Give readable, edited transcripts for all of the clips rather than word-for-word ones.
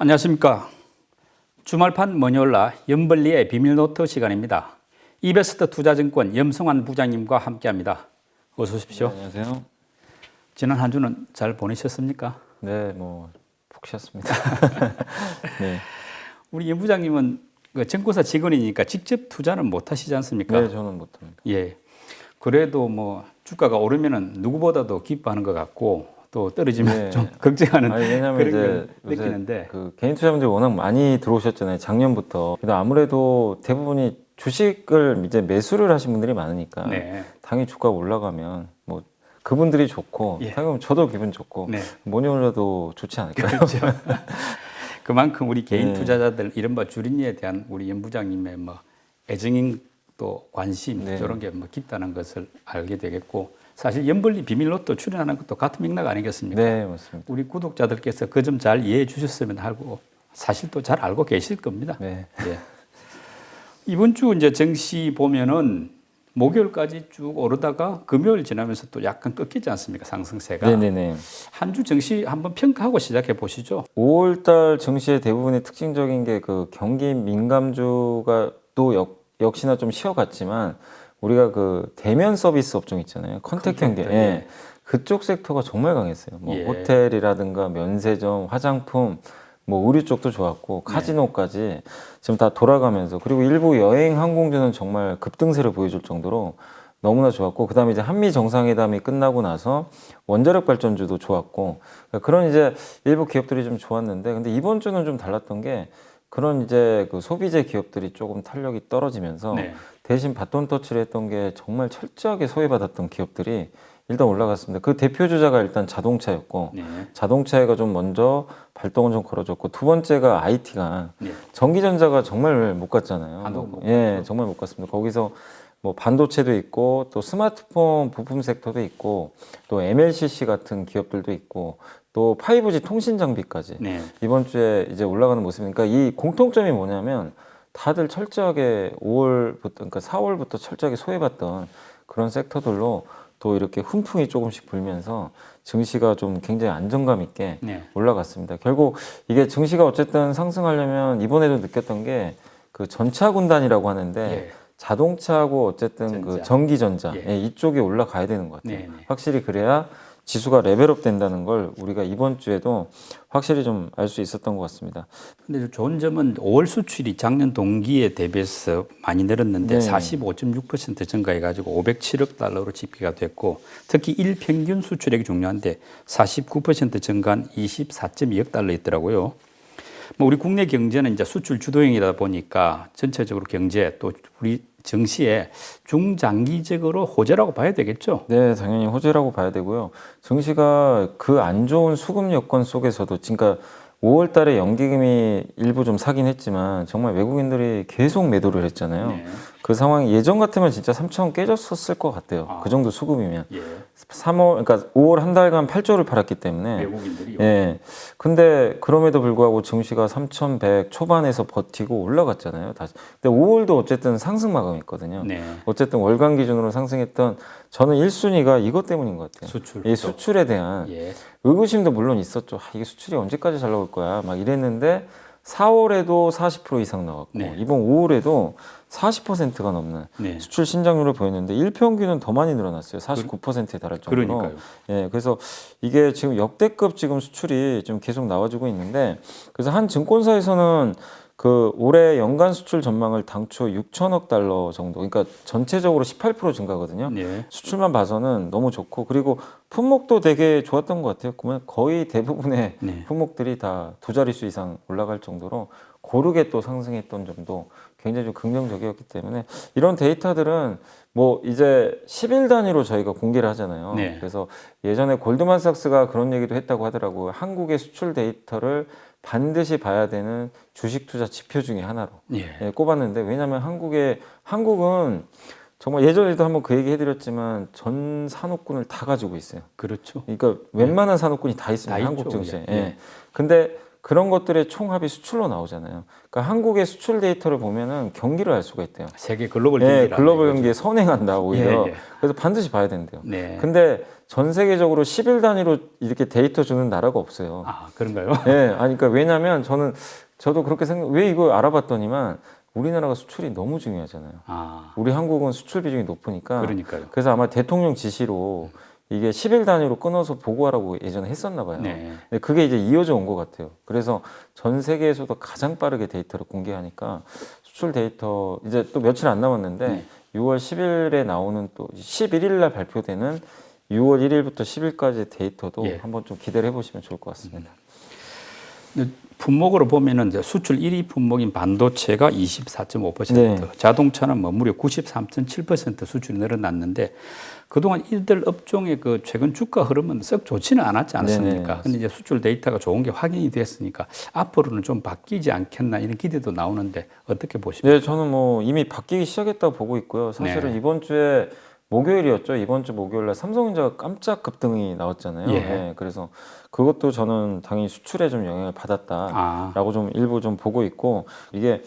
안녕하십니까. 주말판 머니올라 염벌리의 비밀노트 시간입니다. 이베스트 투자증권 염성환 부장님과 함께합니다. 어서 오십시오. 네, 안녕하세요. 지난 한 주는 잘 보내셨습니까? 네, 푹 쉬었습니다. 네. 우리 염 부장님은 그 증권사 직원이니까 직접 투자는 못 하시지 않습니까? 네, 저는 못합니다. 예. 그래도 뭐 주가가 오르면은 누구보다도 기뻐하는 것 같고 또 떨어지면 네. 좀 걱정하는 왜냐면 그런 이제 걸 요새 느끼는데 그 개인 투자분들이 워낙 많이 들어오셨잖아요. 작년부터. 근데 아무래도 대부분이 주식을 이제 매수를 하신 분들이 많으니까 네. 당연히 주가가 올라가면 뭐 그분들이 좋고 예. 당연히 저도 기분 좋고 네. 뭐니 올라도 좋지 않을까요? 그렇죠. 그만큼 우리 개인 네. 투자자들 이른바 주린이에 대한 우리 염 부장님의 뭐 애증인 또 관심 네. 이런 게 뭐 깊다는 것을 알게 되겠고 사실 염벌리 비밀로또 출연하는 것도 같은 맥락 아니겠습니까? 네, 맞습니다. 우리 구독자들께서 그 점 잘 이해해 주셨으면 하고 사실 또 잘 알고 계실 겁니다. 네. 예. 이번 주 이제 증시 보면은 목요일까지 쭉 오르다가 금요일 지나면서 또 약간 꺾이지 않습니까? 상승세가. 네네네. 한 주 증시 한번 평가하고 시작해 보시죠. 5월달 증시의 대부분의 특징적인 게 그 경기 민감주가 또 역시나 좀 쉬어갔지만 우리가 그 대면 서비스 업종 있잖아요. 컨택 경기. 컨택트, 예. 예. 그쪽 섹터가 정말 강했어요. 뭐 예. 호텔이라든가 면세점, 화장품, 뭐 의류 쪽도 좋았고 카지노까지 지금 다 돌아가면서 그리고 일부 여행 항공주는 정말 급등세를 보여줄 정도로 너무나 좋았고 그다음에 이제 한미 정상회담이 끝나고 나서 원자력 발전주도 좋았고 그런 이제 일부 기업들이 좀 좋았는데 근데 이번 주는 좀 달랐던 게 그런 이제 그 소비재 기업들이 조금 탄력이 떨어지면서 네. 대신 바톤 터치를 했던 게 정말 철저하게 소외받았던 기업들이 일단 올라갔습니다. 그 대표 주자가 일단 자동차였고 네. 자동차가 좀 먼저 발동을 좀 걸어줬고 두 번째가 IT가 네. 전기전자가 정말 못 갔잖아요. 반도 못 예, 갔죠. 정말 못 갔습니다. 거기서 뭐 반도체도 있고 또 스마트폰 부품 섹터도 있고 또 MLCC 같은 기업들도 있고 또 5G 통신 장비까지 네. 이번 주에 이제 올라가는 모습이니까 이 공통점이 뭐냐면 다들 철저하게 5월부터 그러니까 4월부터 철저하게 소외받던 그런 섹터들로 또 이렇게 훈풍이 조금씩 불면서 증시가 좀 굉장히 안정감 있게 네. 올라갔습니다. 결국 이게 증시가 어쨌든 상승하려면 이번에도 느꼈던 게 그 전차 군단이라고 하는데 예. 자동차하고 어쨌든 전자. 그 전기전자 예. 예, 이쪽에 올라가야 되는 것 같아요. 네, 네. 확실히 그래야 지수가 레벨업 된다는 걸 우리가 이번 주에도 확실히 좀 알 수 있었던 것 같습니다. 근데 좋은 점은 5월 수출이 작년 동기에 대비해서 많이 늘었는데 네. 45.6% 증가해가지고 507억 달러로 집계가 됐고 특히 일평균 수출액이 중요한데 49% 증가한 24.2억 달러 있더라고요. 뭐 우리 국내 경제는 이제 수출 주도형이다 보니까 전체적으로 경제 또 우리 증시에 중장기적으로 호재라고 봐야 되겠죠. 네, 당연히 호재라고 봐야 되고요. 증시가 그 안 좋은 수급 여건 속에서도, 그러니까 5월 달에 연기금이 일부 좀 사긴 했지만 정말 외국인들이 계속 매도를 했잖아요. 네. 그 상황이 예전 같으면 진짜 3천 깨졌었을 것 같아요. 아. 그 정도 수급이면. 예. 3월, 그러니까 5월 한 달간 8조를 팔았기 때문에. 외국인들이요. 예. 근데 그럼에도 불구하고 증시가 3,100 초반에서 버티고 올라갔잖아요. 다시. 근데 5월도 어쨌든 상승 마감했거든요. 네. 어쨌든 월간 기준으로 상승했던 저는 1순위가 이것 때문인 것 같아요. 수출. 이 수출에 대한 예. 의구심도 물론 있었죠. 아, 이게 수출이 언제까지 잘 나올 거야. 막 이랬는데 4월에도 40% 이상 나왔고 네. 이번 5월에도 40%가 넘는 네. 수출 신장률을 보였는데 일평균은 더 많이 늘어났어요. 49%에 달할 정도로. 그러니까요. 예, 그래서 이게 지금 역대급 지금 수출이 좀 계속 나와주고 있는데 그래서 한 증권사에서는 그 올해 연간 수출 전망을 당초 6천억 달러 정도, 그러니까 전체적으로 18% 증가거든요. 네. 수출만 봐서는 너무 좋고 그리고 품목도 되게 좋았던 것 같아요. 그러면 거의 대부분의 네. 품목들이 다 두 자릿수 이상 올라갈 정도로 고르게 또 상승했던 점도 굉장히 좀 긍정적이었기 때문에 이런 데이터들은 뭐 이제 10일 단위로 저희가 공개를 하잖아요. 네. 그래서 예전에 골드만삭스가 그런 얘기도 했다고 하더라고요. 한국의 수출 데이터를 반드시 봐야 되는 주식 투자 지표 중에 하나로 예. 예, 꼽았는데 왜냐하면 한국은 정말 예전에도 한번 그 얘기 해드렸지만 전 산업군을 다 가지고 있어요. 그렇죠. 그러니까 웬만한 산업군이 다 있습니다. 다 한국 있죠, 증시에. 예. 예. 근데 그런 것들의 총합이 수출로 나오잖아요. 그러니까 한국의 수출 데이터를 보면은 경기를 알 수가 있대요. 세계 글로벌 예, 경기라. 글로벌 경기에 선행한다 오히려. 예, 예. 그래서 반드시 봐야 된대요. 네. 근데 전 세계적으로 10일 단위로 이렇게 데이터 주는 나라가 없어요. 아, 그런가요? 예, 아니, 그러니까 왜냐면 저도 그렇게 왜 이걸 알아봤더니만 우리나라가 수출이 너무 중요하잖아요. 아, 우리 한국은 수출 비중이 높으니까. 그러니까요. 그래서 아마 대통령 지시로 이게 10일 단위로 끊어서 보고하라고 예전에 했었나 봐요. 네. 근데 그게 이제 이어져 온 것 같아요. 그래서 전 세계에서도 가장 빠르게 데이터를 공개하니까 수출 데이터 이제 또 며칠 안 남았는데 네. 6월 10일에 나오는 또 11일 날 발표되는 6월 1일부터 10일까지 데이터도 예. 한번 좀 기대를 해보시면 좋을 것 같습니다. 품목으로 보면은 이제 수출 1위 품목인 반도체가 24.5%, 네. 자동차는 뭐 무려 93.7% 수출이 늘어났는데 그동안 이들 업종의 그 최근 주가 흐름은 썩 좋지는 않았지 않습니까? 네네. 근데 이제 수출 데이터가 좋은 게 확인이 됐으니까 앞으로는 좀 바뀌지 않겠나 이런 기대도 나오는데 어떻게 보십니까? 네, 저는 뭐 이미 바뀌기 시작했다고 보고 있고요. 사실은 네. 이번 주에 목요일이었죠. 이번 주 목요일 날 삼성전자가 깜짝 급등이 나왔잖아요. 예. 네, 그래서 그것도 저는 당연히 수출에 좀 영향을 받았다라고 아, 좀 일부 좀 보고 있고 이게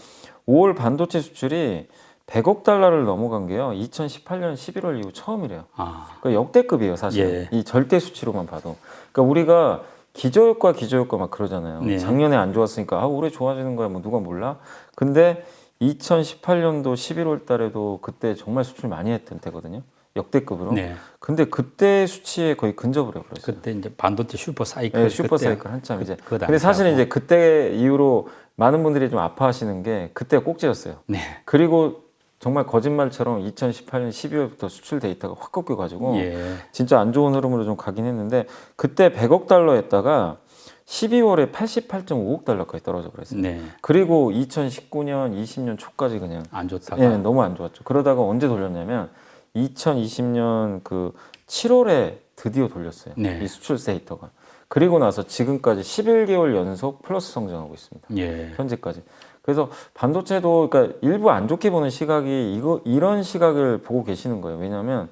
5월 반도체 수출이 100억 달러를 넘어간 게요. 2018년 11월 이후 처음이래요. 아, 그러니까 역대급이에요, 사실. 예. 이 절대 수치로만 봐도. 그러니까 우리가 기저효과 막 그러잖아요. 네. 작년에 안 좋았으니까 아, 올해 좋아지는 거야. 뭐 누가 몰라? 근데 2018년도 11월 달에도 그때 정말 수출 많이 했던 때거든요. 역대급으로. 네. 근데 그때 수치에 거의 근접을 해버렸어요. 그때 이제 반도체 슈퍼 사이클, 네, 슈퍼 그때 사이클 한참 이제. 그 근데 사실은 당시하고. 이제 그때 이후로 많은 분들이 좀 아파하시는 게 그때 꼭지였어요. 네, 그리고 정말 거짓말처럼 2018년 12월부터 수출 데이터가 확 꺾여가지고 예, 진짜 안 좋은 흐름으로 좀 가긴 했는데 그때 100억 달러 했다가 12월에 88.5억 달러까지 떨어져 버렸어요. 네, 그리고 2019년, 20년 초까지 그냥 안 좋다가. 예, 너무 안 좋았죠. 그러다가 언제 돌렸냐면 2020년 그 7월에 드디어 돌렸어요. 네. 이 수출 데이터가. 그리고 나서 지금까지 11개월 연속 플러스 성장하고 있습니다. 예, 현재까지. 그래서 반도체도 그러니까 일부 안 좋게 보는 시각이 이런 시각을 보고 계시는 거예요. 왜냐하면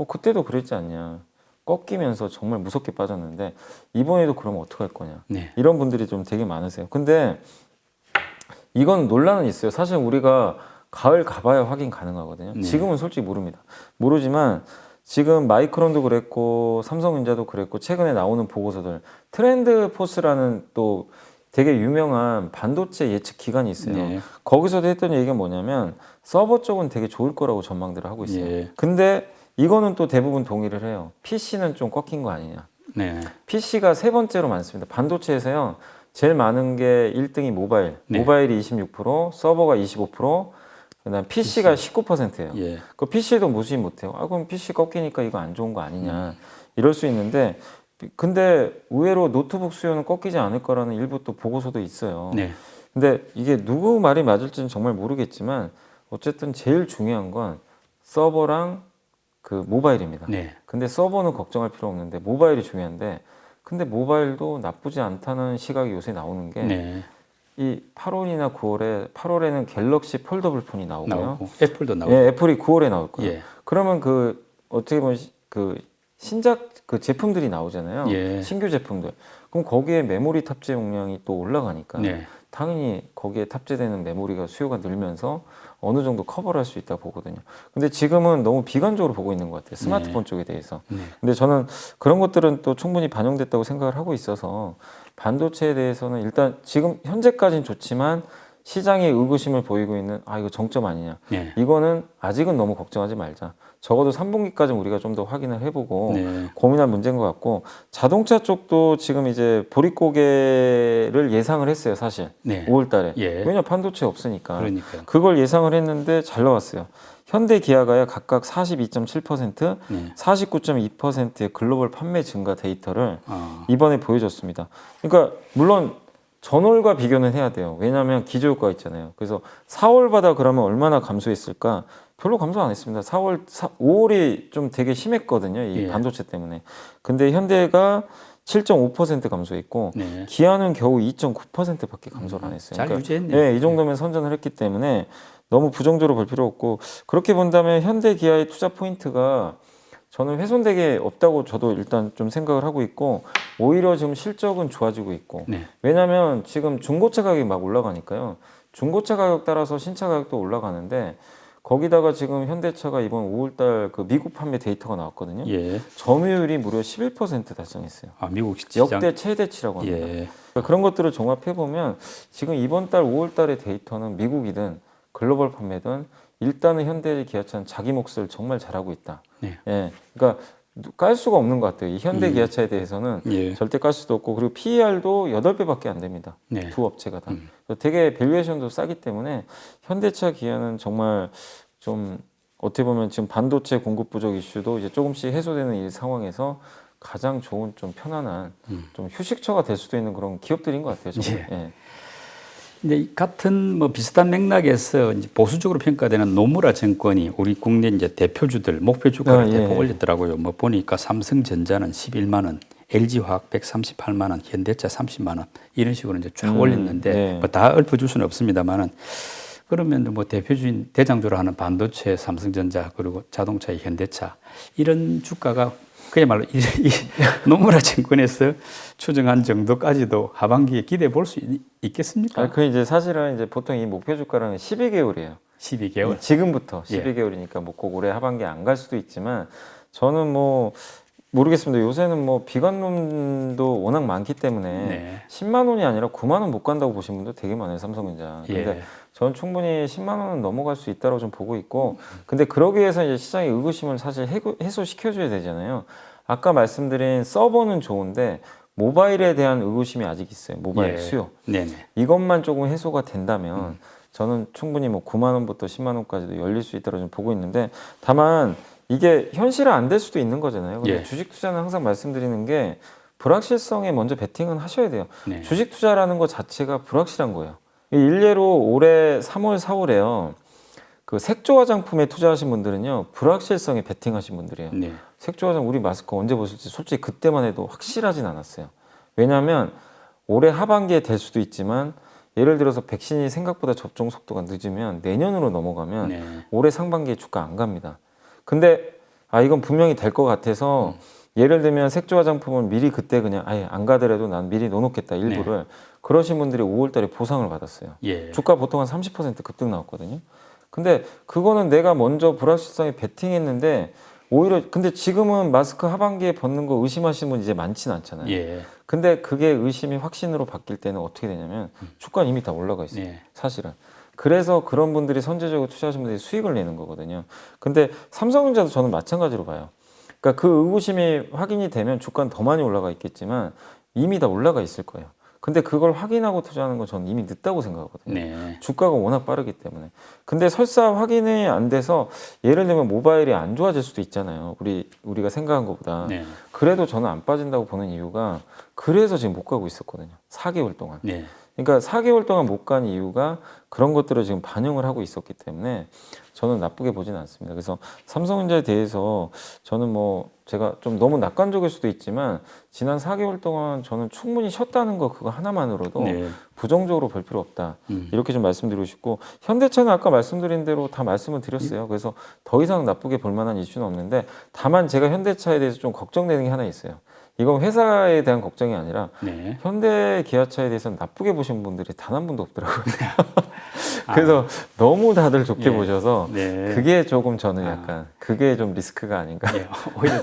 그때도 그랬지 않냐. 꺾이면서 정말 무섭게 빠졌는데 이번에도 그러면 어떡할 거냐. 네, 이런 분들이 좀 되게 많으세요. 근데 이건 논란은 있어요. 사실 우리가 가을 가봐야 확인 가능하거든요. 네. 지금은 솔직히 모릅니다. 모르지만 지금 마이크론도 그랬고 삼성전자도 그랬고 최근에 나오는 보고서들 트렌드 포스라는 또 되게 유명한 반도체 예측 기관이 있어요. 네. 거기서도 했던 얘기가 뭐냐면 서버 쪽은 되게 좋을 거라고 전망들을 하고 있어요. 예. 근데 이거는 또 대부분 동의를 해요. PC는 좀 꺾인 거 아니냐. 네, PC가 세 번째로 많습니다. 반도체에서요. 제일 많은 게 1등이 모바일. 네. 모바일이 26%, 서버가 25%, 그다음 PC가 19%예요. 예, 그 PC도 무시 못해요. 아, 그럼 PC 꺾이니까 이거 안 좋은 거 아니냐. 이럴 수 있는데, 근데 의외로 노트북 수요는 꺾이지 않을 거라는 일부 또 보고서도 있어요. 네, 근데 이게 누구 말이 맞을지는 정말 모르겠지만, 어쨌든 제일 중요한 건 서버랑 그 모바일입니다. 네, 근데 서버는 걱정할 필요 없는데 모바일이 중요한데, 근데 모바일도 나쁘지 않다는 시각이 요새 나오는 게, 네. 이 8월이나 9월에 8월에는 갤럭시 폴더블 폰이 나오고요. 나오고 애플도 나오고. 예, 애플이 9월에 나올 거예요. 예, 그러면 그 어떻게 보면 그 신작 그 제품들이 나오잖아요. 예. 신규 제품들. 그럼 거기에 메모리 탑재 용량이 또 올라가니까 네, 당연히 거기에 탑재되는 메모리가 수요가 늘면서 어느 정도 커버를 할 수 있다 보거든요. 근데 지금은 너무 비관적으로 보고 있는 것 같아요. 스마트폰 쪽에 대해서. 네. 근데 저는 그런 것들은 또 충분히 반영됐다고 생각을 하고 있어서 반도체에 대해서는 일단 지금 현재까지는 좋지만 시장에 의구심을 보이고 있는 이거 정점 아니냐. 네. 이거는 아직은 너무 걱정하지 말자. 적어도 3분기까지는 우리가 좀 더 확인을 해보고 네. 고민할 문제인 것 같고 자동차 쪽도 지금 이제 보릿고개를 예상을 했어요. 사실 네. 5월 달에. 예. 왜냐 반도체 없으니까. 그러니까요. 그걸 예상을 했는데 잘 나왔어요. 현대 기아가요 각각 42.7%, 네. 49.2%의 글로벌 판매 증가 데이터를 아, 이번에 보여줬습니다. 그러니까 물론 전월과 비교는 해야 돼요. 왜냐하면 기저효과가 있잖아요. 그래서 4월마다 그러면 얼마나 감소했을까? 별로 감소 안 했습니다. 5월이 좀 되게 심했거든요. 이 예. 반도체 때문에. 근데 현대가 7.5% 감소했고 네. 기아는 겨우 2.9%밖에 감소를 안 했어요. 잘 유지했네요. 네, 이 정도면 선전을 했기 때문에 너무 부정적으로 볼 필요 없고 그렇게 본다면 현대 기아의 투자 포인트가 저는 훼손되게 없다고 저도 일단 좀 생각을 하고 있고 오히려 지금 실적은 좋아지고 있고 네. 왜냐하면 지금 중고차 가격이 막 올라가니까요. 중고차 가격 따라서 신차 가격도 올라가는데 거기다가 지금 현대차가 이번 5월달 그 미국 판매 데이터가 나왔거든요. 예. 점유율이 무려 11% 달성했어요. 아, 미국 시장. 역대 최대치라고 합니다. 예. 그러니까 그런 것들을 종합해 보면 지금 이번 달 5월달의 데이터는 미국이든 글로벌 판매든 일단은 현대 기아차는 자기 몫을 정말 잘하고 있다. 네. 예, 그러니까 깔 수가 없는 것 같아요. 이 현대 기아차에 대해서는 예. 절대 깔 수도 없고 그리고 PER도 8배밖에 안 됩니다. 네. 두 업체가 다. 되게 밸류에이션도 싸기 때문에 현대차 기아는 정말 좀 어떻게 보면 지금 반도체 공급 부족 이슈도 이제 조금씩 해소되는 이 상황에서 가장 좋은 좀 편안한 좀 휴식처가 될 수도 있는 그런 기업들인 것 같아요. 정말. 예. 예. 근데 이 같은 뭐 비슷한 맥락에서 이제 보수적으로 평가되는 노무라 증권이 우리 국내 이제 대표주들 목표 주가를 대폭 올렸더라고요. 뭐 보니까 삼성전자는 11만 원, LG화학 138만 원, 현대차 30만 원 이런 식으로 이제 쫙 올렸는데 네. 뭐 다 읊어줄 수는 없습니다만은 그러면 뭐 대표주인 대장주로 하는 반도체 삼성전자 그리고 자동차의 현대차 이런 주가가 그야말로 이 노무라 증권에서 추정한 정도까지도 하반기에 기대해 볼 수 있겠습니까? 그 이제 사실은 이제 보통 이 목표 주가는 12개월이에요. 12개월. 지금부터 예. 12개월이니까 뭐 꼭 올해 하반기에 안 갈 수도 있지만 저는 뭐 모르겠습니다. 요새는 뭐 비관론도 워낙 많기 때문에 네. 10만 원이 아니라 9만 원 못 간다고 보신 분도 되게 많아요. 삼성전자. 근데 예. 저는 충분히 10만 원은 넘어갈 수 있다고 좀 보고 있고 근데 그러기 위해서 이제 시장의 의구심을 사실 해소시켜줘야 되잖아요. 아까 말씀드린 서버는 좋은데 모바일에 대한 의구심이 아직 있어요. 모바일 예. 수요. 네네. 이것만 조금 해소가 된다면 저는 충분히 뭐 9만 원부터 10만 원까지도 열릴 수 있다고 좀 보고 있는데 다만 이게 현실은 안 될 수도 있는 거잖아요. 근데 예. 주식 투자는 항상 말씀드리는 게 불확실성에 먼저 베팅은 하셔야 돼요. 네. 주식 투자라는 것 자체가 불확실한 거예요. 일례로 올해 3월, 4월에요. 그 색조 화장품에 투자하신 분들은요. 불확실성에 베팅하신 분들이에요. 네. 색조 화장 우리 마스크 언제 벗을지 솔직히 그때만 해도 확실하진 않았어요. 왜냐하면 올해 하반기에 될 수도 있지만 예를 들어서 백신이 생각보다 접종 속도가 늦으면 내년으로 넘어가면 네. 올해 상반기에 주가 안 갑니다. 근데 이건 분명히 될 것 같아서 예를 들면 색조 화장품은 미리 그때 그냥 아예 안 가더라도 난 미리 넣어놓겠다 일부를 그러신 분들이 5월달에 보상을 받았어요. 예. 주가 보통 한 30% 급등 나왔거든요. 근데 그거는 내가 먼저 불확실성에 베팅했는데 오히려 근데 지금은 마스크 하반기에 벗는 거 의심하시는 분 이제 많지는 않잖아요. 예. 근데 그게 의심이 확신으로 바뀔 때는 어떻게 되냐면 주가는 이미 다 올라가 있어요. 네. 사실은. 그래서 그런 분들이 선제적으로 투자하시는 분들이 수익을 내는 거거든요. 근데 삼성전자도 저는 마찬가지로 봐요. 그러니까 그 의구심이 확인이 되면 주가는 더 많이 올라가 있겠지만 이미 다 올라가 있을 거예요. 근데 그걸 확인하고 투자하는 건 저는 이미 늦다고 생각하거든요. 네. 주가가 워낙 빠르기 때문에. 근데 설사 확인이 안 돼서 예를 들면 모바일이 안 좋아질 수도 있잖아요. 우리가 생각한 것보다. 네. 그래도 저는 안 빠진다고 보는 이유가 그래서 지금 못 가고 있었거든요. 4개월 동안. 네. 그러니까 4개월 동안 못 간 이유가 그런 것들을 지금 반영을 하고 있었기 때문에 저는 나쁘게 보지는 않습니다. 그래서 삼성전자에 대해서 저는 뭐 제가 좀 너무 낙관적일 수도 있지만 지난 4개월 동안 저는 충분히 쉬었다는 거 그거 하나만으로도 네. 부정적으로 볼 필요 없다. 이렇게 좀 말씀드리고 싶고 현대차는 아까 말씀드린 대로 다 말씀을 드렸어요. 그래서 더 이상 나쁘게 볼 만한 이슈는 없는데 다만 제가 현대차에 대해서 좀 걱정되는 게 하나 있어요. 이건 회사에 대한 걱정이 아니라 네. 현대 기아차에 대해서는 나쁘게 보신 분들이 단 한 분도 없더라고요. 그래서 너무 다들 좋게 예. 보셔서 네. 그게 조금 저는 약간 그게 좀 리스크가 아닌가. 예. 오히려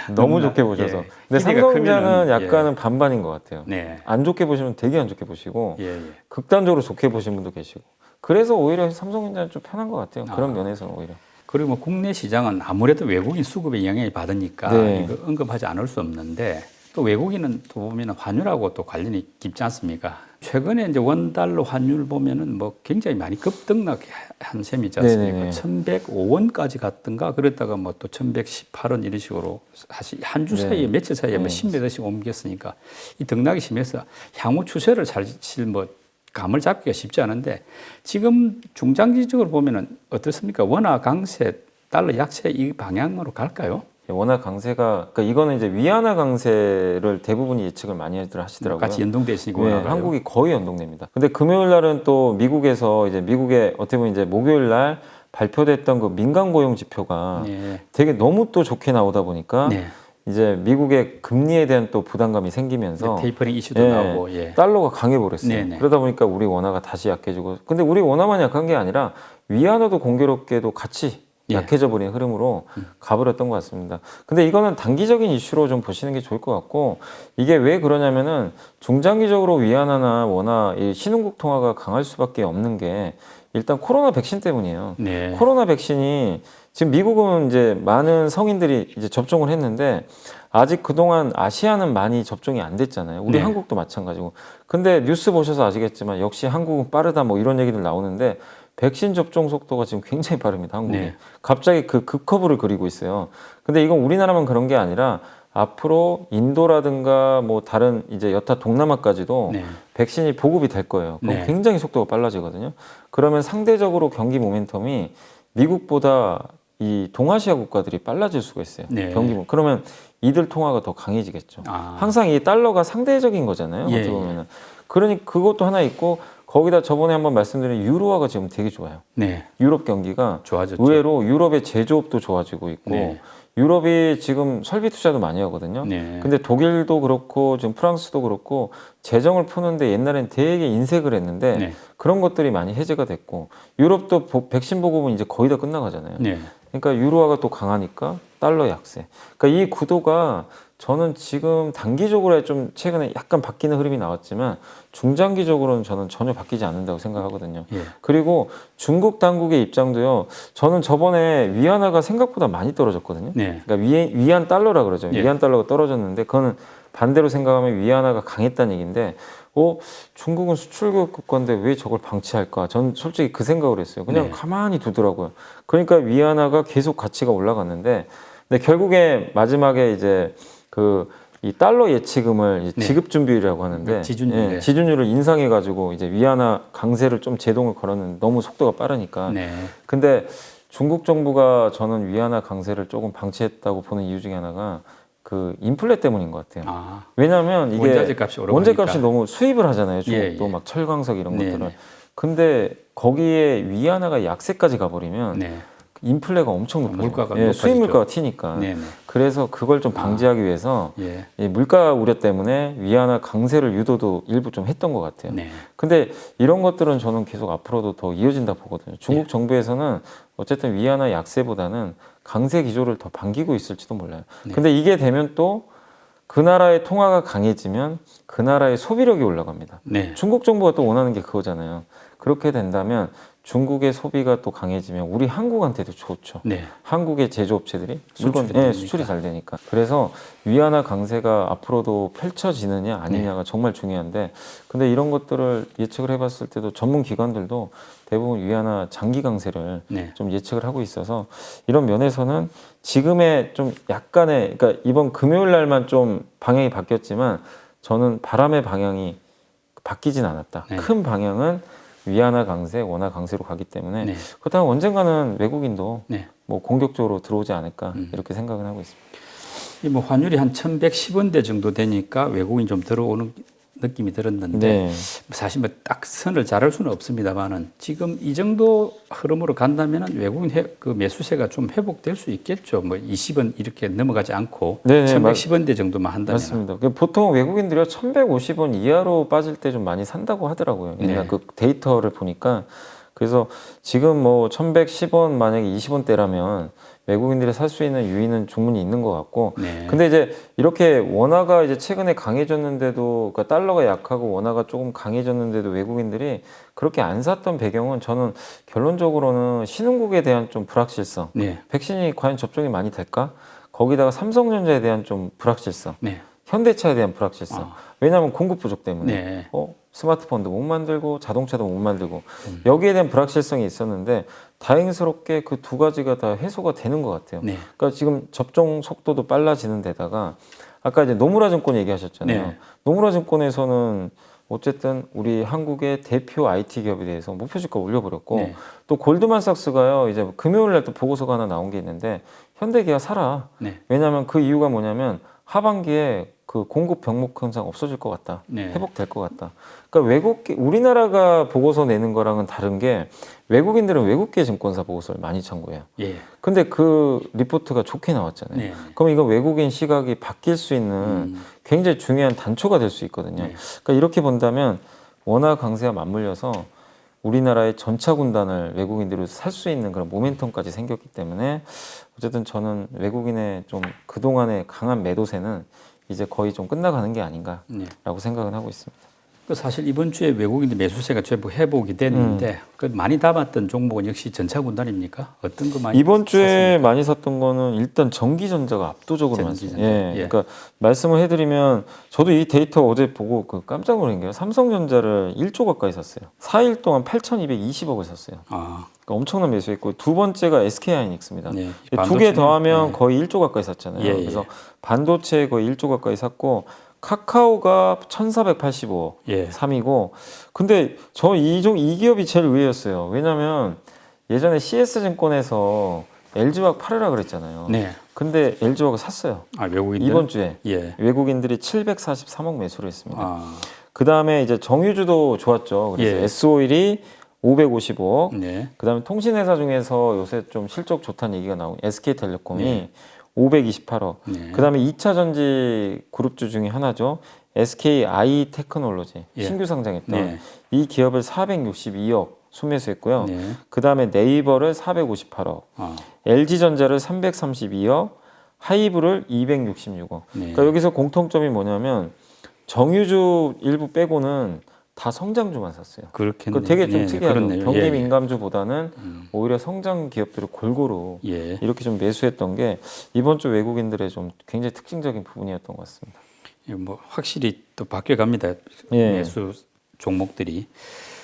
너무 너무나, 좋게 보셔서. 예. 근데 기대가 삼성전자는 크면은, 약간은 반반인 것 같아요. 네. 안 좋게 보시면 되게 안 좋게 보시고 예. 예. 극단적으로 좋게 보신 분도 계시고. 그래서 오히려 삼성전자는 좀 편한 것 같아요. 그런 면에서는 오히려. 그리고 뭐 국내 시장은 아무래도 외국인 수급에 영향을 받으니까 네. 이거 언급하지 않을 수 없는데 또 외국인은 또 보면 환율하고 또 관련이 깊지 않습니까? 최근에 이제 원달러 환율 보면은 뭐 굉장히 많이 급등락한 셈이지 않습니까? 네네네. 1,105원까지 갔던가 그랬다가 뭐 또 1,118원 이런 식으로 사실 한 주 사이에 네. 며칠 사이에 뭐 10몇 원씩 옮겼으니까 이 등락이 심해서 향후 추세를 사실 뭐 감을 잡기가 쉽지 않은데 지금 중장기적으로 보면은 어떻습니까? 원화 강세, 달러 약세 이 방향으로 갈까요? 워낙 강세가 그러니까 이거는 이제 위안화 강세를 대부분이 예측을 많이들 하시더라고요. 같이 연동돼 있으니까 네, 원화가요. 한국이 거의 연동됩니다. 근데 금요일 날은 또 미국에서 이제 미국의 어떻게 보면 이제 목요일 날 발표됐던 그 민간 고용 지표가 네. 되게 너무 또 좋게 나오다 보니까 네. 이제 미국의 금리에 대한 또 부담감이 생기면서 테이퍼링 이슈도 예, 나오고 예. 달러가 강해버렸어요. 네네. 그러다 보니까 우리 원화가 다시 약해지고, 근데 우리 원화만 약한 게 아니라 위안화도 공교롭게도 같이 예. 약해져 버린 흐름으로 가버렸던 것 같습니다. 근데 이거는 단기적인 이슈로 좀 보시는 게 좋을 것 같고, 이게 왜 그러냐면은 중장기적으로 위안화나 원화 이 신흥국 통화가 강할 수밖에 없는 게 일단 코로나 백신 때문이에요. 네. 코로나 백신이 지금 미국은 이제 많은 성인들이 이제 접종을 했는데 아직 그동안 아시아는 많이 접종이 안 됐잖아요. 우리 네. 한국도 마찬가지고. 근데 뉴스 보셔서 아시겠지만 역시 한국은 빠르다 뭐 이런 얘기들 나오는데 백신 접종 속도가 지금 굉장히 빠릅니다. 한국이. 네. 갑자기 그 극커브를 그리고 있어요. 근데 이건 우리나라만 그런 게 아니라 앞으로 인도라든가 뭐 다른 이제 여타 동남아까지도 네. 백신이 보급이 될 거예요. 그럼 네. 굉장히 속도가 빨라지거든요. 그러면 상대적으로 경기 모멘텀이 미국보다 이 동아시아 국가들이 빨라질 수가 있어요. 네. 그러면 이들 통화가 더 강해지겠죠. 아. 항상 이 달러가 상대적인 거잖아요. 예, 어떻게 보면은. 그러니 그것도 하나 있고 거기다 저번에 한번 말씀드린 유로화가 지금 되게 좋아요. 네. 유럽 경기가 좋아졌죠. 의외로 유럽의 제조업도 좋아지고 있고 네. 유럽이 지금 설비 투자도 많이 하거든요. 네. 근데 독일도 그렇고 지금 프랑스도 그렇고 재정을 푸는데 옛날엔 되게 인색을 했는데 네. 그런 것들이 많이 해제가 됐고 유럽도 백신 보급은 이제 거의 다 끝나가잖아요. 네. 그러니까 유로화가 또 강하니까 달러 약세. 그러니까 이 구도가 저는 지금 단기적으로 좀 최근에 약간 바뀌는 흐름이 나왔지만 중장기적으로는 저는 전혀 바뀌지 않는다고 생각하거든요. 예. 그리고 중국 당국의 입장도요. 저는 저번에 위안화가 생각보다 많이 떨어졌거든요. 네. 그러니까 위안 달러라 그러죠. 예. 위안 달러가 떨어졌는데 그거는 반대로 생각하면 위안화가 강했다는 얘기인데 중국은 수출국 국가인데 왜 저걸 방치할까? 전 솔직히 그 생각을 했어요. 그냥 네. 가만히 두더라고요. 그러니까 위안화가 계속 가치가 올라갔는데 근데 결국에 마지막에 이제 이 달러 예치금을 이제 네. 지급 준비라고 하는데 지준율, 네. 지준율을 인상해 가지고 이제 위안화 강세를 좀 제동을 걸었는데 너무 속도가 빠르니까. 네. 근데 중국 정부가 저는 위안화 강세를 조금 방치했다고 보는 이유 중에 하나가 그 인플레 때문인 것 같아요. 아. 왜냐하면 이게 원자재 값이 오르고 원재값이 너무 수입을 하잖아요. 중국도 예, 예. 막 철광석 이런 네, 것들을. 네. 근데 거기에 위안화가 약세까지 가버리면 네. 인플레가 엄청 높아요. 물가가 수입 높아지죠. 물가가 튀니까. 네. 네. 그래서 그걸 좀 방지하기 위해서 예. 이 물가 우려 때문에 위안화 강세를 유도도 일부 좀 했던 것 같아요. 네. 근데 이런 것들은 저는 계속 앞으로도 더 이어진다 보거든요. 중국 정부에서는 어쨌든 위안화 약세보다는 강세 기조를 더 반기고 있을지도 몰라요. 네. 근데 이게 되면 또 그 나라의 통화가 강해지면 그 나라의 소비력이 올라갑니다. 네. 중국 정부가 또 원하는 게 그거잖아요. 그렇게 된다면 중국의 소비가 또 강해지면 우리 한국한테도 좋죠. 네. 한국의 제조업체들이 수출이 수출이 잘 되니까. 그래서 위안화 강세가 앞으로도 펼쳐지느냐 아니냐가 정말 중요한데 근데 이런 것들을 예측을 해봤을 때도 전문 기관들도 대부분 위안화 장기 강세를 네. 좀 예측을 하고 있어서 이런 면에서는 지금의 좀 약간의 그러니까 이번 금요일 날만 좀 방향이 바뀌었지만 저는 바람의 방향이 바뀌진 않았다. 네. 큰 방향은 위안화 강세, 원화 강세로 가기 때문에 네. 그렇다면 언젠가는 외국인도 네. 뭐 공격적으로 들어오지 않을까 이렇게 생각은 하고 있습니다. 이 뭐 환율이 한 1,110원대 정도 되니까 외국인 좀 들어오는 느낌이 들었는데 네. 사실 뭐 딱 선을 자를 수는 없습니다만은 지금 이 정도 흐름으로 간다면은 외국인 그 매수세가 좀 회복될 수 있겠죠. 뭐 20원 이렇게 넘어가지 않고 네, 1,110원대 정도만 한다면. 맞습니다. 보통 외국인들이 1,150원 이하로 빠질 때 좀 많이 산다고 하더라고요. 옛날 네. 그 데이터를 보니까. 그래서 지금 뭐 1,110원 만약에 20원대라면 외국인들이 살 수 있는 유인은 충분히 있는 것 같고. 네. 근데 이제 이렇게 원화가 이제 최근에 강해졌는데도 그러니까 달러가 약하고 원화가 조금 강해졌는데도 외국인들이 그렇게 안 샀던 배경은 저는 결론적으로는 신흥국에 대한 좀 불확실성. 네. 백신이 과연 접종이 많이 될까? 거기다가 삼성전자에 대한 좀 불확실성. 네. 현대차에 대한 불확실성. 아. 왜냐하면 공급 부족 때문에 네. 스마트폰도 못 만들고 자동차도 못 만들고 여기에 대한 불확실성이 있었는데 다행스럽게 그 두 가지가 다 해소가 되는 것 같아요. 네. 그러니까 지금 접종 속도도 빨라지는 데다가 아까 이제 노무라 증권 얘기하셨잖아요. 네. 노무라 증권에서는 어쨌든 우리 한국의 대표 IT 기업에 대해서 목표 주가 올려버렸고 네. 또 골드만삭스가요 이제 금요일 날 또 보고서가 하나 나온 게 있는데 현대기아 사라. 네. 왜냐하면 그 이유가 뭐냐면 하반기에 그 공급 병목 현상 없어질 것 같다. 네. 회복될 것 같다. 그러니까 우리나라가 보고서 내는 거랑은 다른 게 외국인들은 외국계 증권사 보고서를 많이 참고해요. 예. 근데 그 리포트가 좋게 나왔잖아요. 네. 그럼 이거 외국인 시각이 바뀔 수 있는 굉장히 중요한 단초가 될 수 있거든요. 네. 그러니까 이렇게 본다면 원화 강세와 맞물려서 우리나라의 전차 군단을 외국인들이 살 수 있는 그런 모멘텀까지 생겼기 때문에 어쨌든 저는 외국인의 좀 그동안의 강한 매도세는 이제 거의 좀 끝나가는 게 아닌가라고 네. 생각은 하고 있습니다. 그 사실 이번 주에 외국인들 매수세가 전부 회복이 됐는데 그 많이 담았던 종목은 역시 전차군단입니까? 어떤 거 많이 이번 주에 샀습니까? 많이 샀던 거는 일단 전기전자가 압도적으로 전기전자. 많습니다. 예, 예. 그러니까 말씀을 해드리면 저도 이 데이터 어제 보고 그 깜짝 놀란 게요. 삼성전자를 1조 가까이 샀어요. 4일 동안 8,220억을 샀어요. 아, 그러니까 엄청난 매수했고 두 번째가 SK하이닉스입니다. 네. 두 개 반도체는- 더하면 네. 거의 1조 가까이 샀잖아요. 예, 예. 그래서 반도체 거의 1조 가까이 샀고 카카오가 1,485억 예. 3위고 근데 저 이 기업이 제일 의외였어요. 왜냐면 예전에 CS증권에서 LG화학 팔으라 그랬잖아요. 네. 근데 LG화학을 샀어요. 아, 외국인들 이번 주에 예. 외국인들이 743억 매수를 했습니다. 아, 그 다음에 이제 정유주도 좋았죠. 그래서 예. S-오일이 555억. 네. 그 다음에 통신회사 중에서 요새 좀 실적 좋다는 얘기가 나오고 SK텔레콤이 네. 528억. 네. 그 다음에 2차전지 그룹주 중에 하나죠. SKI 테크놀로지 예. 신규 상장했던 네. 이 기업을 462억 순매수했고요. 네. 그 다음에 네이버를 458억, 아, LG전자를 332억, 하이브를 266억. 네. 그러니까 여기서 공통점이 뭐냐면 정유주 일부 빼고는 다 성장주만 샀어요. 그렇겠네요. 그 되게 좀 네, 특이하죠. 그렇네요. 경기 예, 예. 민감주보다는 오히려 성장 기업들을 골고루 예. 이렇게 좀 매수했던 게 이번 주 외국인들의 좀 굉장히 특징적인 부분이었던 것 같습니다. 예, 뭐 확실히 또 바뀌어 갑니다. 예. 매수 종목들이.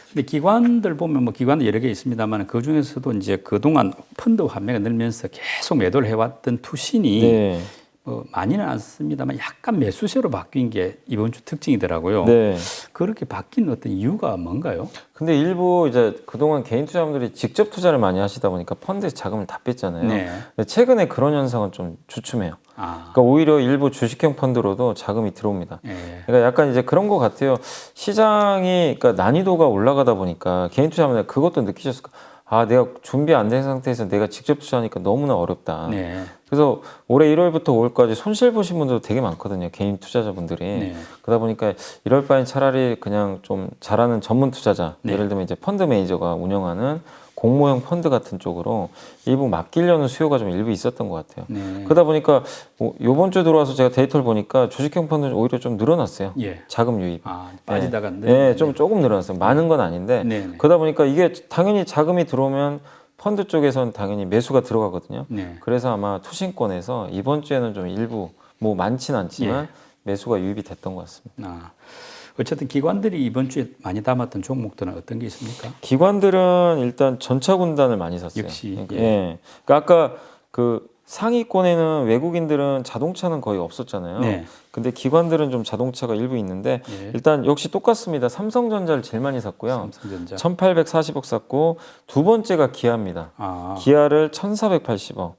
근데 기관들 보면 뭐 기관도 여러 개 있습니다만 그 중에서도 이제 그동안 펀드 환매가 늘면서 계속 매도를 해왔던 투신이 네. 뭐 많이는 않습니다만 약간 매수세로 바뀐 게 이번 주 특징이더라고요. 네. 그렇게 바뀐 어떤 이유가 뭔가요? 근데 일부 이제 그동안 개인 투자자분들이 직접 투자를 많이 하시다 보니까 펀드에서 자금을 다 뺐잖아요. 네. 근데 최근에 그런 현상은 좀 주춤해요. 아, 그러니까 오히려 일부 주식형 펀드로도 자금이 들어옵니다. 예. 그러니까 약간 이제 그런 것 같아요. 시장이 그러니까 난이도가 올라가다 보니까 개인 투자자분들 그것도 느끼셨을 거예요. 아, 내가 준비 안 된 상태에서 내가 직접 투자하니까 너무나 어렵다. 네. 그래서 올해 1월부터 5월까지 손실 보신 분들도 되게 많거든요. 개인 투자자분들이. 네. 그러다 보니까 이럴 바엔 차라리 그냥 좀 잘하는 전문 투자자, 네. 예를 들면 이제 펀드 매니저가 운영하는 공모형 펀드 같은 쪽으로 일부 맡기려는 수요가 좀 일부 있었던 것 같아요. 네. 그러다 보니까 뭐 이번 주에 들어와서 제가 데이터를 보니까 주식형 펀드는 오히려 좀 늘어났어요. 예. 자금 유입. 아, 빠지다가 네, 좀 조금 늘어났어요. 많은 건 아닌데. 네, 네. 그러다 보니까 이게 당연히 자금이 들어오면 펀드 쪽에선 당연히 매수가 들어가거든요. 네. 그래서 아마 투신권에서 이번 주에는 좀 일부 뭐 많진 않지만 매수가 유입이 됐던 것 같습니다. 아, 어쨌든 기관들이 이번 주에 많이 담았던 종목들은 어떤 게 있습니까? 기관들은 일단 전차 군단을 많이 샀어요. 역시, 그러니까, 예. 예. 그러니까 아까 그 상위권에는 외국인들은 자동차는 거의 없었잖아요. 네. 근데 기관들은 좀 자동차가 일부 있는데 예. 일단 역시 똑같습니다. 삼성전자를 제일 많이 샀고요. 삼성전자. 1,840억 샀고 두 번째가 기아입니다. 아, 기아를 1,480억.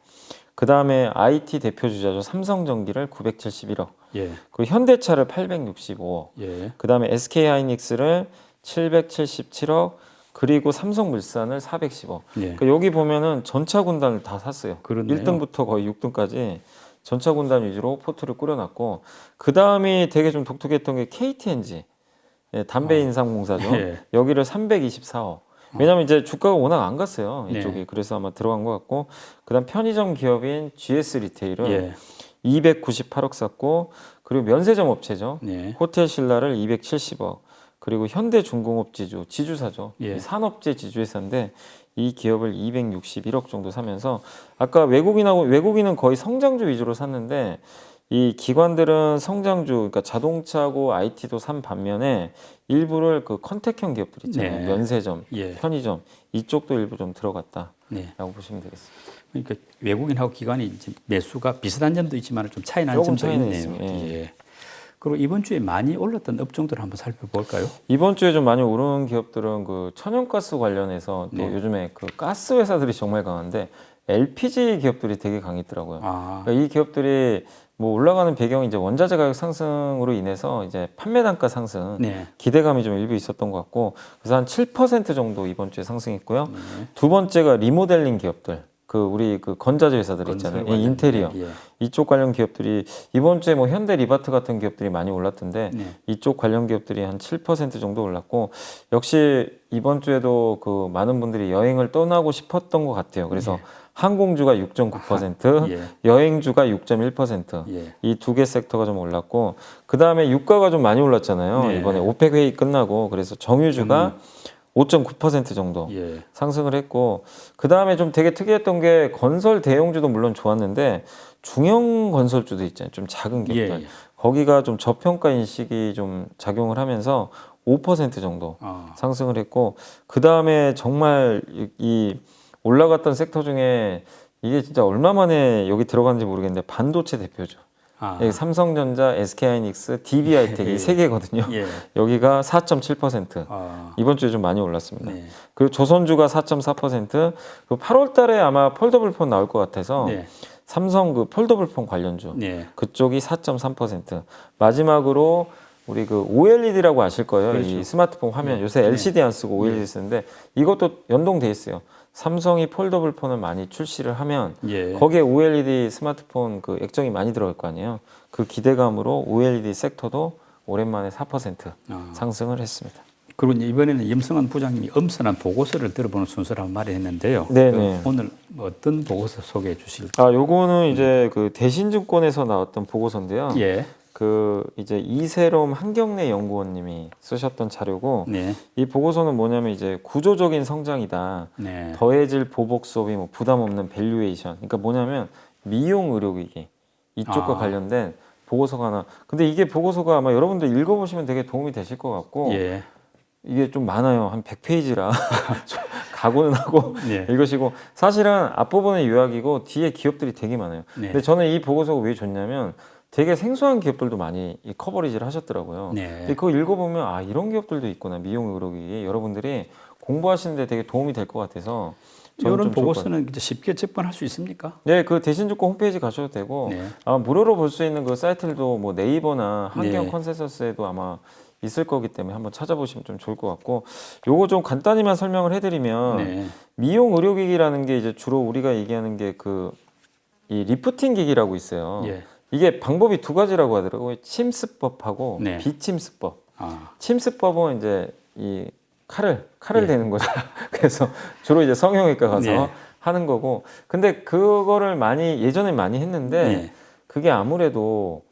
그 다음에 IT 대표 주자죠. 삼성전기를 971억. 예. 그리고 현대차를 865억. 예. 그 다음에 SK하이닉스를 777억. 그리고 삼성물산을 410억. 예. 그러니까 여기 보면은 전차 군단을 다 샀어요. 그렇네요. 1등부터 거의 6등까지 전차 군단 위주로 포트를 꾸려놨고 그 다음이 되게 좀 독특했던 게 KTNG 담배 인삼공사죠. 예. 여기를 324억. 왜냐하면 이제 주가가 워낙 안 갔어요. 이쪽이. 네. 그래서 아마 들어간 것 같고 그다음 편의점 기업인 GS 리테일은 예. 298억 샀고 그리고 면세점 업체죠. 네. 호텔 신라를 270억. 그리고 현대중공업 지주사죠. 예. 이 산업재 지주회사인데 이 기업을 261억 정도 사면서 아까 외국인은 거의 성장주 위주로 샀는데 이 기관들은 성장주 그러니까 자동차고 IT도 산 반면에 일부를 그 컨택형 기업들 있잖아요. 네. 면세점, 예. 편의점 이쪽도 일부 좀 들어갔다라고 네. 보시면 되겠습니다. 그러니까 외국인하고 기관이 이제 매수가 비슷한 점도 있지만 좀 차이 나는 조금 점도 차이는 있네요. 있습니다. 예. 예. 그리고 이번 주에 많이 올랐던 업종들을 한번 살펴볼까요? 이번 주에 좀 많이 오른 기업들은 그 천연가스 관련해서 또 네. 요즘에 그 가스 회사들이 정말 강한데 LPG 기업들이 되게 강했더라고요. 아, 그러니까 이 기업들이 뭐 올라가는 배경이 이제 원자재 가격 상승으로 인해서 이제 판매 단가 상승 네. 기대감이 좀 일부 있었던 것 같고 그래서 한 7% 정도 이번 주에 상승했고요. 두 번째가 리모델링 기업들. 그 우리 그 건자재 회사들 있잖아요. 관련, 인테리어. 예. 이쪽 관련 기업들이 이번 주에 뭐 현대 리바트 같은 기업들이 많이 올랐던데 네. 이쪽 관련 기업들이 한 7% 정도 올랐고 역시 이번 주에도 그 많은 분들이 여행을 떠나고 싶었던 것 같아요. 그래서 항공주가 6.9%, 예. 여행주가 6.1%. 예. 이 두 개 섹터가 좀 올랐고 그 다음에 유가가 좀 많이 올랐잖아요. 네. 이번에 오펙 회의 끝나고 그래서 정유주가 5.9% 정도 예. 상승을 했고 그 다음에 좀 되게 특이했던 게 건설 대형주도 물론 좋았는데 중형 건설주도 있잖아요. 좀 작은 기업들. 예. 거기가 좀 저평가 인식이 좀 작용을 하면서 5% 정도 아. 상승을 했고 그 다음에 정말 이 올라갔던 섹터 중에 이게 진짜 얼마 만에 여기 들어갔는지 모르겠는데 반도체 대표죠. 아. 여기 삼성전자, SK하이닉스, DB하이텍 이 세 개거든요. 예. 여기가 4.7%. 아. 이번 주에 좀 많이 올랐습니다. 네. 그리고 조선주가 4.4%. 그 8월 달에 아마 폴더블 폰 나올 것 같아서 네. 삼성 그 폴더블 폰 관련주 네. 그쪽이 4.3%. 마지막으로 우리 그 OLED라고 아실 거예요. 그렇죠. 이 스마트폰 화면 네. 요새 네. LCD 안 쓰고 OLED 쓰는데 이것도 연동돼 있어요. 삼성이 폴더블 폰을 많이 출시를 하면 예. 거기에 OLED 스마트폰 그 액정이 많이 들어갈 거 아니에요. 그 기대감으로 OLED 섹터도 오랜만에 4% 상승을 했습니다. 그리고 이제 이번에는 염승환 부장님이 엄선한 보고서를 들어보는 순서를 한번 마련했는데요. 네네. 오늘 어떤 보고서 소개해 주실까요? 아, 요거는 이제 그 대신증권에서 나왔던 보고서인데요. 예. 그 이제 이세롬 한경래 연구원님이 쓰셨던 자료고 네. 이 보고서는 뭐냐면 이제 구조적인 성장이다. 네. 더해질 보복 수업이 뭐 부담 없는 밸류에이션. 그러니까 뭐냐면 미용 의료기기 이쪽과 아. 관련된 보고서가 하나. 근데 이게 보고서가 아마 여러분들 읽어보시면 되게 도움이 되실 것 같고 예. 이게 좀 많아요. 한 100페이지라 각오는 하고 네. 읽으시고 사실은 앞부분은 요약이고 뒤에 기업들이 되게 많아요. 네. 근데 저는 이 보고서가 왜 좋냐면 되게 생소한 기업들도 많이 이 커버리지를 하셨더라고요. 네. 근데 그거 읽어보면 아 이런 기업들도 있구나. 미용 의료기기 여러분들이 공부하시는데 되게 도움이 될 것 같아서 저는 이런 좀 좋을 것 같아요. 보고서는 이제 쉽게 접근할 수 있습니까? 네, 그 대신증권 홈페이지 가셔도 되고 네. 아마 무료로 볼 수 있는 그 사이트들도 뭐 네이버나 환경 네. 컨센서스에도 아마 있을 거기 때문에 한번 찾아보시면 좀 좋을 것 같고 요거 좀 간단히만 설명을 해드리면 네. 미용 의료기기라는 게 이제 주로 우리가 얘기하는 게 그 이 리프팅 기기라고 있어요. 예. 이게 방법이 두 가지라고 하더라고요. 침습법하고 네. 비침습법. 아. 침습법은 이제 이 칼을 예. 대는 거죠. 그래서 주로 이제 성형외과 가서 네. 하는 거고. 근데 그거를 예전에 많이 했는데 네. 그게 아무래도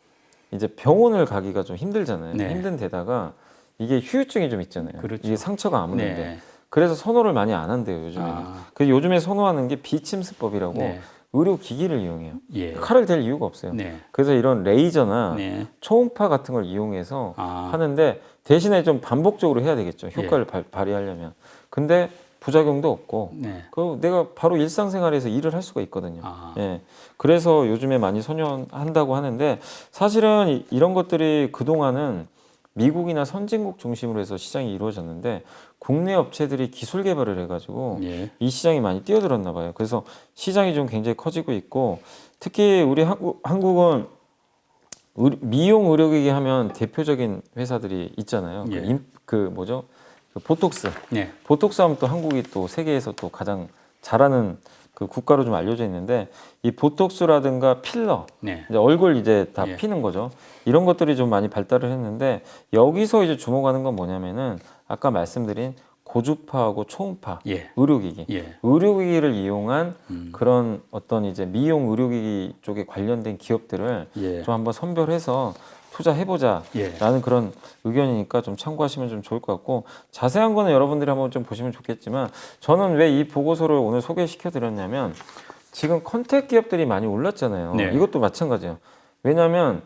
이제 병원을 가기가 좀 힘들잖아요. 네. 힘든 데다가 이게 후유증이 좀 있잖아요. 그렇죠. 이게 상처가 아무는데. 네. 그래서 선호를 많이 안 한대요, 요즘에는. 아. 그래서 요즘에 선호하는 게 비침습법이라고 네. 의료기기를 이용해요. 예. 칼을 댈 이유가 없어요. 네. 그래서 이런 레이저나 네. 초음파 같은 걸 이용해서 아. 하는데 대신에 좀 반복적으로 해야 되겠죠. 효과를 발휘하려면. 근데 부작용도 없고 네. 그 내가 바로 일상생활에서 일을 할 수가 있거든요. 아. 예. 그래서 요즘에 많이 선호한다고 하는데 사실은 이런 것들이 그동안은 미국이나 선진국 중심으로 해서 시장이 이루어졌는데 국내 업체들이 기술 개발을 해가지고 예. 이 시장이 많이 뛰어들었나 봐요. 그래서 시장이 좀 굉장히 커지고 있고 특히 우리 한국은 미용 의료기기 하면 대표적인 회사들이 있잖아요. 예. 그 보톡스. 네. 보톡스 하면 또 한국이 또 세계에서 또 가장 잘하는 그 국가로 좀 알려져 있는데 이 보톡스라든가 필러, 네. 이제 얼굴 이제 다 예. 피는 거죠. 이런 것들이 좀 많이 발달을 했는데 여기서 이제 주목하는 건 뭐냐면은 아까 말씀드린 고주파하고 초음파 예. 의료기기, 예. 의료기기를 이용한 음. 그런 어떤 이제 미용 의료기기 쪽에 관련된 기업들을 예. 좀 한번 선별해서 투자해보자라는 예. 그런 의견이니까 좀 참고하시면 좀 좋을 것 같고 자세한 거는 여러분들이 한번 좀 보시면 좋겠지만 저는 왜 이 보고서를 오늘 소개시켜 드렸냐면 지금 컨택 기업들이 많이 올랐잖아요. 네. 이것도 마찬가지예요. 왜냐하면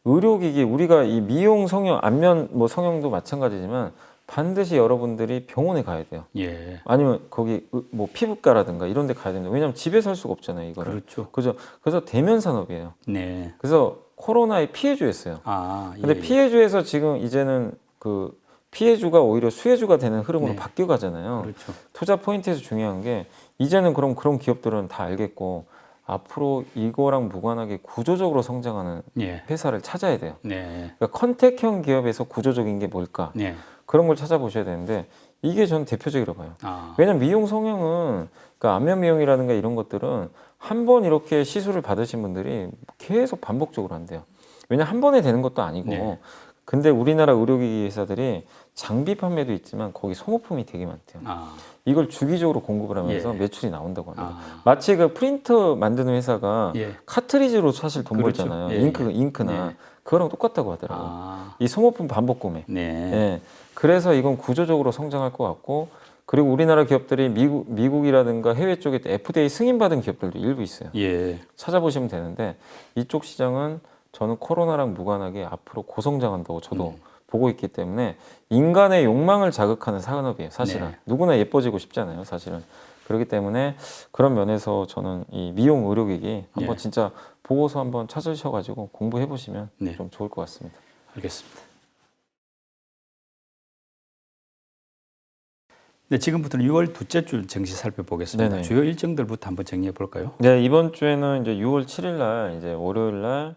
의료기기 우리가 이 미용 성형 안면 뭐 성형도 마찬가지지만 반드시 여러분들이 병원에 가야 돼요. 예. 아니면 거기 뭐 피부과라든가 이런 데 가야 됩니다. 왜냐하면 집에서 할 수가 없잖아요. 이거를. 그렇죠. 그죠? 그래서 대면 산업이에요. 네. 그래서 코로나의 피해주였어요. 아. 근데 예. 피해주에서 지금 이제는 그 피해주가 오히려 수혜주가 되는 흐름으로 네. 바뀌어 가잖아요. 그렇죠. 투자 포인트에서 중요한 게 이제는 그런 기업들은 다 알겠고 앞으로 이거랑 무관하게 구조적으로 성장하는 예. 회사를 찾아야 돼요. 네. 그러니까 컨택형 기업에서 구조적인 게 뭘까? 네. 그런 걸 찾아보셔야 되는데 이게 저는 대표적이라고 봐요. 아. 왜냐면 미용 성형은 그러니까 안면 미용이라든가 이런 것들은 한 번 이렇게 시술을 받으신 분들이 계속 반복적으로 한대요. 왜냐면 한 번에 되는 것도 아니고. 네. 근데 우리나라 의료기기 회사들이 장비 판매도 있지만 거기 소모품이 되게 많대요. 아. 이걸 주기적으로 공급을 하면서 예. 매출이 나온다고 합니다. 아. 마치 그 프린터 만드는 회사가 예. 카트리지로 사실 돈 그렇죠. 벌잖아요. 예, 잉크나 예. 그거랑 똑같다고 하더라고요. 아. 이 소모품 반복 구매. 네. 예. 그래서 이건 구조적으로 성장할 것 같고, 그리고 우리나라 기업들이 미국이라든가 해외 쪽에 FDA 승인받은 기업들도 일부 있어요. 예. 찾아보시면 되는데 이쪽 시장은 저는 코로나랑 무관하게 앞으로 고성장한다고 저도 보고 있기 때문에 인간의 욕망을 자극하는 산업이에요. 사실은 네. 누구나 예뻐지고 싶잖아요. 사실은 그렇기 때문에 그런 면에서 저는 이 미용 의료기기 한번 네. 진짜 보고서 한번 찾으셔가지고 공부해 보시면 네. 좀 좋을 것 같습니다. 알겠습니다. 네, 지금부터는 6월 둘째 주 증시 살펴보겠습니다. 네네. 주요 일정들부터 한번 정리해 볼까요? 네, 이번 주에는 이제 6월 7일 날 이제 월요일 날